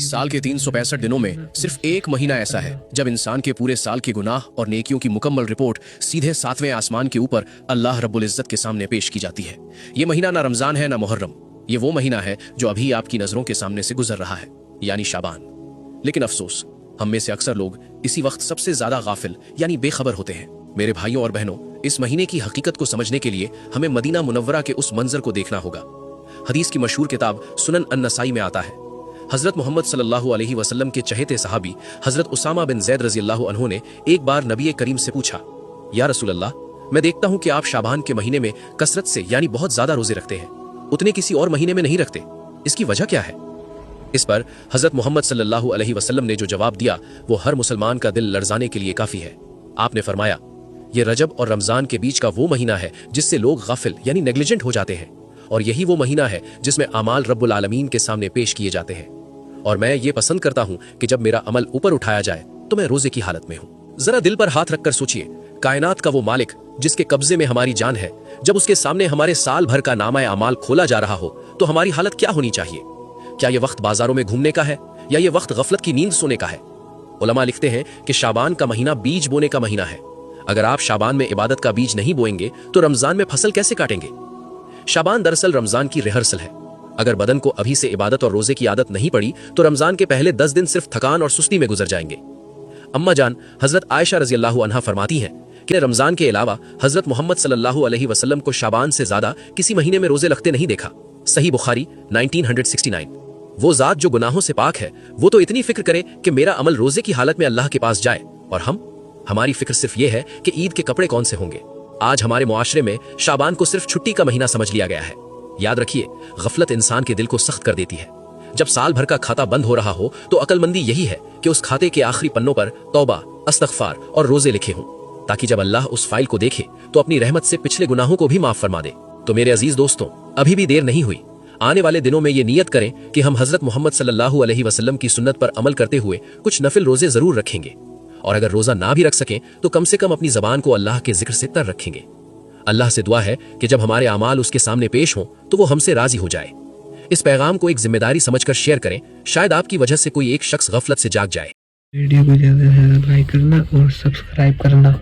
साल के 365 दिनों में सिर्फ एक महीना ऐसा है जब इंसान के पूरे साल के गुनाह और नेकियों की मुकम्मल रिपोर्ट सीधे 7वें आसमान के ऊपर अल्लाह रब्बुल इज्जत के सामने पेश की जाती है। ये महीना ना रमजान है ना मुहर्रम, ये वो महीना है जो अभी आपकी नजरों के सामने से गुजर रहा है, यानी शाबान। लेकिन अफसोस, हम में से अक्सर लोग इसी वक्त सबसे ज्यादा गाफिल यानी बेखबर होते हैं। मेरे भाइयों और बहनों, इस महीने की हकीकत को समझने के लिए हमें मदीना मुनव्वरा के उस मंजर को देखना होगा। हदीस की मशहूर किताब सुनन अन-नसाई में आता है, हजरत मोहम्मद सल्लल्लाहु अलैहि वसल्लम के चहेते सहाबी हजरत उसामा बिन ज़ैद रज़ियल्लाहु अन्हु ने एक बार नबी करीम से पूछा, या रसूल अल्लाह, मैं देखता हूं कि आप शाबान के महीने में कसरत से यानी बहुत ज्यादा रोजे रखते हैं, उतने किसी और महीने में नहीं रखते, इसकी वजह क्या है? इस पर हजरत मोहम्मद सल्लल्लाहु अलैहि वसल्लम ने जो जवाब दिया वो हर मुसलमान का दिल लर्जाने के लिए काफी है। आपने फरमाया, ये रजब और रमजान के बीच का वो महीना है जिससे लोग गाफिल यानी नेग्लिजेंट हो जाते हैं, और यही वो महीना है जिसमें अमाल रब्बुल आलमीन के सामने पेश किए जाते हैं। और मैं ये पसंद करता हूं कि जब मेरा अमल ऊपर उठाया जाए तो मैं रोजे की हालत में हूं। जरा दिल पर हाथ रखकर सोचिए, कायनात का वो मालिक जिसके कब्जे में हमारी जान है, जब उसके सामने हमारे साल भर का नामा अमाल खोला जा रहा हो तो हमारी हालत क्या होनी चाहिए? क्या ये वक्त बाजारों में घूमने का है या ये वक्त गफलत की नींद सोने का है? उलमा लिखते हैं कि शाबान का महीना बीज बोने का महीना है। अगर आप शाबान में इबादत का बीज नहीं बोएंगे तो रमजान में फसल कैसे काटेंगे? शाबान दरअसल रमजान की रिहर्सल है। अगर बदन को अभी से इबादत और रोजे की आदत नहीं पड़ी तो रमजान के पहले 10 दिन सिर्फ थकान और सुस्ती में गुजर जाएंगे। अम्मा जान हजरत आयशा रज़ियल्लाहु अन्हा फरमाती हैं कि रमजान के अलावा हजरत मोहम्मद सल्लल्लाहु अलैहि वसल्लम को शाबान से ज्यादा किसी महीने में रोजे रखते नहीं देखा। सही बुखारी 1969। वो जात जो गुनाहों से पाक है, वो तो इतनी फिक्र करे कि मेरा अमल रोजे की हालत में अल्लाह के पास जाए, और हमारी फिक्र सिर्फ ये है कि ईद के कपड़े कौन से होंगे। आज हमारे मुआशरे में शाबान को सिर्फ छुट्टी का महीना समझ लिया गया है। याद रखिए, गफलत इंसान के दिल को सख्त कर देती है। जब साल भर का खाता बंद हो रहा हो तो अकलमंदी यही है कि उस खाते के आखिरी पन्नों पर तौबा, इस्तगफार और रोजे लिखे हों, ताकि जब अल्लाह उस फाइल को देखे तो अपनी रहमत से पिछले गुनाहों को भी माफ फरमा दे। तो मेरे अजीज दोस्तों, अभी भी देर नहीं हुई। आने वाले दिनों में ये नियत करें कि हम हजरत मोहम्मद सल्लल्लाहु अलैहि वसल्लम की सुन्नत पर अमल करते हुए कुछ नफिल रोजे जरूर रखेंगे, और अगर रोजा ना भी रख सकें तो कम से कम अपनी जबान को अल्लाह के जिक्र से तर रखेंगे। अल्लाह से दुआ है कि जब हमारे अमाल उसके सामने पेश हों तो वो हमसे राजी हो जाए। इस पैगाम को एक जिम्मेदारी समझकर शेयर करें, शायद आपकी वजह से कोई एक शख्स गफलत से जाग जाए। वीडियो को ज़्यादा से ज़्यादा लाइक करना और सब्सक्राइब करना।